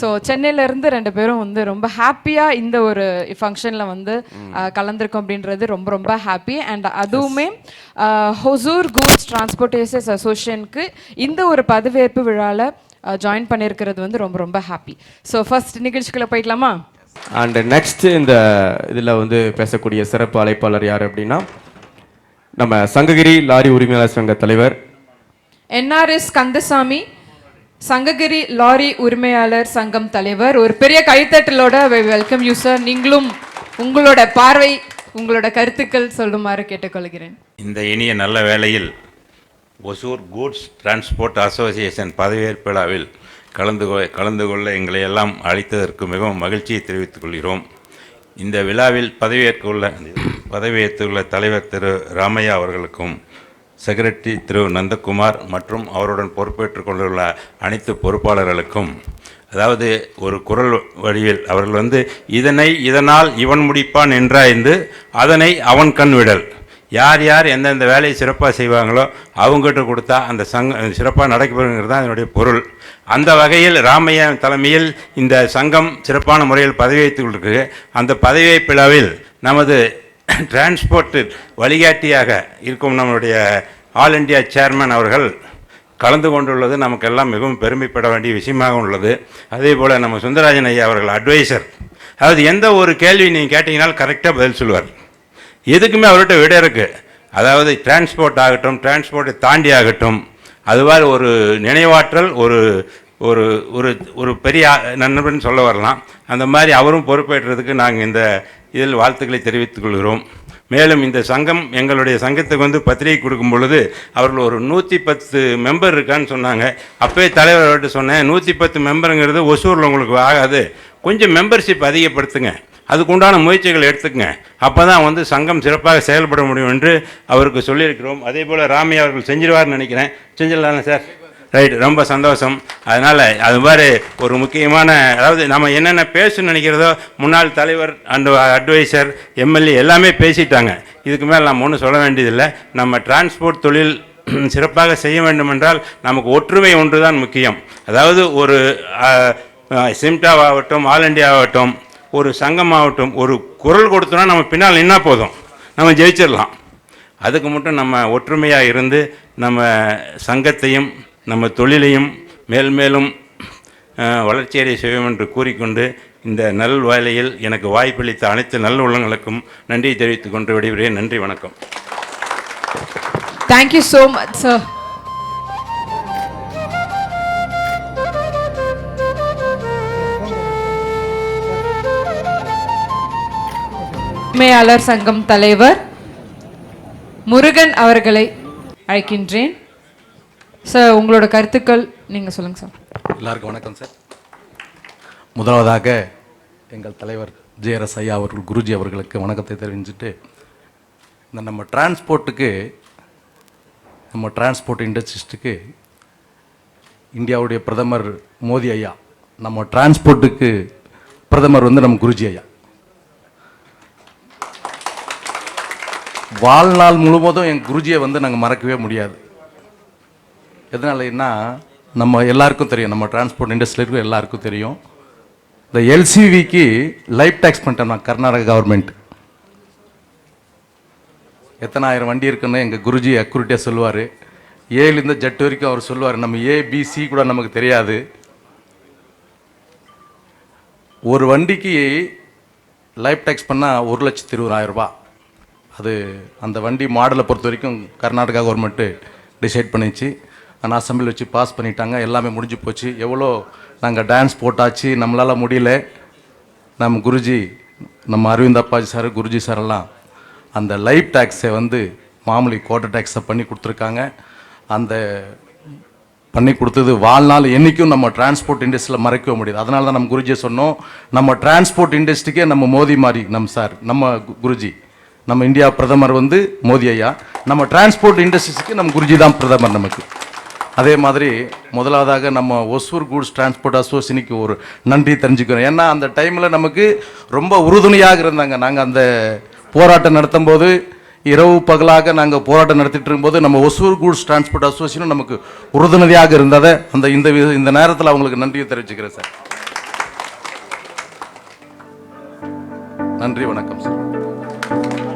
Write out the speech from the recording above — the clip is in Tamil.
ஸோ சென்னையிலேருந்து 2 பேரும் வந்து ரொம்ப ஹாப்பியாக இந்த ஒரு ஃபங்க்ஷனில் வந்து கலந்துருக்கோம் அப்படின்றது ரொம்ப ரொம்ப ஹாப்பி. அண்ட் அதுவுமே ஹொசூர் கூட்ஸ் டிரான்ஸ்போர்ட்டேஷன்ஸ் அசோசியேஷனுக்கு இந்த ஒரு பதவியேற்பு விழாவில் ஜாயின் பண்ணியிருக்கிறது வந்து ரொம்ப ரொம்ப ஹாப்பி. ஸோ ஃபர்ஸ்ட் நிகழ்ச்சிக்குள்ளே போய்க்கலாமா? அண்ட் நெக்ஸ்ட் இந்த இதில் வந்து பேசக்கூடிய சிறப்பு அழைப்பாளர் யார் அப்படின்னா நம்ம சங்ககிரி லாரி உரிமையாளர் சங்க தலைவர் NRS கந்தசாமி, சங்ககிரி லாரி உரிமையாளர் சங்கம் தலைவர். ஒரு பெரிய கைத்தட்டலோட வெல்கம் யூ சார். நீங்களும் உங்களோட பார்வை, உங்களோட கருத்துக்கள் சொல்லுமாறு கேட்டுக்கொள்கிறேன். இந்த இனிய நல்ல வேளையில் ஒசூர் கூட்ஸ் டிரான்ஸ்போர்ட் அசோசியேஷன் பதவியேற்பு விழாவில் கலந்து கொள்ள எங்களை எல்லாம் அழைத்ததற்கு மிகவும் மகிழ்ச்சியை தெரிவித்துக் கொள்கிறோம். இந்த விழாவில் பதவியேற்றுள்ள தலைவர் திரு ராமையா அவர்களுக்கும் செக்ரட்டரி திரு நந்தகுமார் மற்றும் அவருடன் பொறுப்பேற்றுக் கொண்டுள்ள அனைத்து பொறுப்பாளர்களுக்கும், அதாவது ஒரு குரல் வடிவில் அவர்கள் இதனால் இவன் முடிப்பான் என்றாய்ந்து அதனை அவன் கண் விடல், யார் யார் எந்தெந்த வேலையை சிறப்பாக செய்வாங்களோ அவங்ககிட்ட கொடுத்தா அந்த சிறப்பாக நடைபெறுங்கிறது தான் அதனுடைய பொருள். அந்த வகையில் ராமையா தலைமையில் இந்த சங்கம் சிறப்பான முறையில் பதவியேற்றுக் கொண்டிருக்கு. அந்த பதவியேற்பு விழாவில் நமது டிரான்ஸ்போர்ட் வழிகாட்டியாக இருக்கும் நம்முடைய ஆல் இண்டியா சேர்மன் அவர்கள் கலந்து கொண்டுள்ளது நமக்கெல்லாம் மிகவும் பெருமைப்பட வேண்டிய விஷயமாக உள்ளது. அதே போல் நம்ம சுந்தரராஜன் ஐயா அவர்கள் அட்வைசர், அதாவது எந்த ஒரு கேள்வி நீங்கள் கேட்டிங்கனாலும் கரெக்டாக பதில் சொல்லுவார். எதுக்குமே அவர்கிட்ட விட இருக்குது. அதாவது டிரான்ஸ்போர்ட் ஆகட்டும், டிரான்ஸ்போர்ட்டை தாண்டி ஆகட்டும், அதுவாறு ஒரு நினைவாற்றல், ஒரு ஒரு ஒரு ஒரு பெரிய நண்பன் சொல்ல வரலாம். அந்த மாதிரி அவரும் பொறுப்பேற்றதுக்கு நாங்கள் இந்த இதில் வாழ்த்துக்களை தெரிவித்துக் கொள்கிறோம். மேலும் இந்த சங்கம், எங்களுடைய சங்கத்துக்கு வந்து பத்திரிகை கொடுக்கும் பொழுது அவர்கள் ஒரு 110 மெம்பர் இருக்கான்னு சொன்னாங்க. அப்போயே தலைவர்கிட்ட சொன்னேன், 110 மெம்பருங்கிறது ஒசூரில் உங்களுக்கு ஆகாது, கொஞ்சம் மெம்பர்ஷிப் அதிகப்படுத்துங்க, அதுக்குண்டான முயற்சிகள் எடுத்துக்கங்க, அப்போ தான் வந்து சங்கம் சிறப்பாக செயல்பட முடியும் என்று அவருக்கு சொல்லியிருக்கிறோம். அதே போல் ராமையா அவர்கள் செஞ்சிருவார்னு நினைக்கிறேன். செஞ்சிடலாம்ல சார்? ரைட், ரொம்ப சந்தோஷம். அதனால் அது மாதிரி ஒரு முக்கியமான, அதாவது நம்ம என்னென்ன பேசணும்னு நினைக்கிறதோ முன்னாள் தலைவர் அண்ட் அட்வைசர், எம்எல்ஏ எல்லாமே பேசிட்டாங்க. இதுக்கு மேலே நம்ம ஒன்றும் சொல்ல வேண்டியதில்லை. நம்ம டிரான்ஸ்போர்ட் தொழில் சிறப்பாக செய்ய வேண்டுமென்றால் நமக்கு ஒற்றுமை ஒன்று தான் முக்கியம். அதாவது ஒரு சிம்டாவாகட்டும், ஆல் இண்டியாவாகட்டும், ஒரு சங்கமாகட்டும், ஒரு குரல் கொடுத்தோன்னா நம்ம பின்னால் நின்னா போதும், நம்ம ஜெயிச்சிடலாம். அதுக்கு மட்டும் நம்ம ஒற்றுமையாக இருந்து நம்ம சங்கத்தையும் நம்ம தொழிலையும் மேல்மேலும் வளர்ச்சியடைய செய்வோம் என்று கூறிக்கொண்டு இந்த நல் வேலையில் எனக்கு வாய்ப்பளித்த அனைத்து நல்ல உள்ளங்களுக்கும் நன்றி தெரிவித்துக் கொண்டு விடைபெறுகிறேன். நன்றி, வணக்கம். Thank you so much sir. உரிமையாளர் சங்கம் தலைவர் முருகன் அவர்களை அழைக்கின்றேன். சார், உங்களோட கருத்துக்கள் நீங்கள் சொல்லுங்கள் சார். எல்லாருக்கும் வணக்கம் சார். முதலாவதாக எங்கள் தலைவர் JRS ஐயா அவர்கள், குருஜி அவர்களுக்கு வணக்கத்தை தெரிவிச்சுட்டு, இந்த நம்ம டிரான்ஸ்போர்ட் இண்டஸ்ட்ரிஸ்ட்டுக்கு இந்தியாவுடைய பிரதமர் மோடி ஐயா, நம்ம டிரான்ஸ்போர்ட்டுக்கு பிரதமர் வந்து நம்ம குருஜி ஐயா. வாழ்நாள் முழுவதும் என் குருஜியை வந்து நாங்கள் மறக்கவே முடியாது. எதனாலன்னா, நம்ம எல்லாருக்கும் தெரியும், நம்ம டிரான்ஸ்போர்ட் இண்டஸ்ட்ரியில் எல்லாருக்கும் தெரியும், இந்த LCVக்கு லைஃப் டேக்ஸ் பண்ணிட்டோம்னா கர்நாடகா கவர்மெண்ட் எத்தனை ஆயிரம் வண்டி இருக்குன்னு எங்கள் குருஜி அக்யூரேட்டாக சொல்லுவார். ஏலேருந்து ஜெட் வரைக்கும் அவர் சொல்லுவார். நம்ம ABC கூட நமக்கு தெரியாது. ஒரு வண்டிக்கு லைஃப் டேக்ஸ் பண்ணால் 1,20,000 ரூபா. அது அந்த வண்டி மாடலை பொறுத்த வரைக்கும் கர்நாடகா கவர்மெண்ட்டு டிசைட் பண்ணிச்சு. ஆனால் அசம்பிளி வச்சு பாஸ் பண்ணிட்டாங்க. எல்லாமே முடிஞ்சு போச்சு. எவ்வளோ நாங்கள் டான்ஸ் போட்டாச்சு, நம்மளால் முடியல. நம்ம குருஜி, நம்ம அரவிந்த் அப்பாஜி சார், குருஜி சாரெல்லாம் அந்த லைஃப் டேக்ஸை வந்து மாமூலி குவார்டர் டேக்ஸை பண்ணி கொடுத்துருக்காங்க. அந்த பண்ணி கொடுத்தது வாழ்நாள் என்றைக்கும் நம்ம டிரான்ஸ்போர்ட் இண்டஸ்ட்ரியில் மறைக்க முடியாது. அதனால தான் நம்ம குருஜியை சொன்னோம், நம்ம டிரான்ஸ்போர்ட் இண்டஸ்ட்ரிக்கே நம்ம மோடி மாதிரி, நம்ம சார், நம்ம குருஜி, நம்ம இந்தியா பிரதமர் வந்து மோடி ஐயா, நம்ம டிரான்ஸ்போர்ட் இண்டஸ்ட்ரிஸுக்கு நம்ம குருஜி தான் பிரதமர் நமக்கு. அதே மாதிரி முதலாவதாக நம்ம ஒசூர் கூட்ஸ் டிரான்ஸ்போர்ட் அசோசியேஷனுக்கு ஒரு நன்றி தெரிஞ்சுக்கிறோம். ஏன்னா அந்த டைமில் நமக்கு ரொம்ப உறுதுணையாக இருந்தாங்க. நாங்கள் அந்த போராட்டம் நடத்தும் போது இரவு பகலாக நாங்கள் போராட்டம் நடத்திட்டு இருக்கும்போது நம்ம ஒசூர் கூட்ஸ் டிரான்ஸ்போர்ட் அசோசியேஷனும் நமக்கு உறுதுணையாக இருந்ததை இந்த நேரத்தில் அவங்களுக்கு நன்றியை தெரிவிச்சுக்கிறேன் சார். நன்றி, வணக்கம் சார்.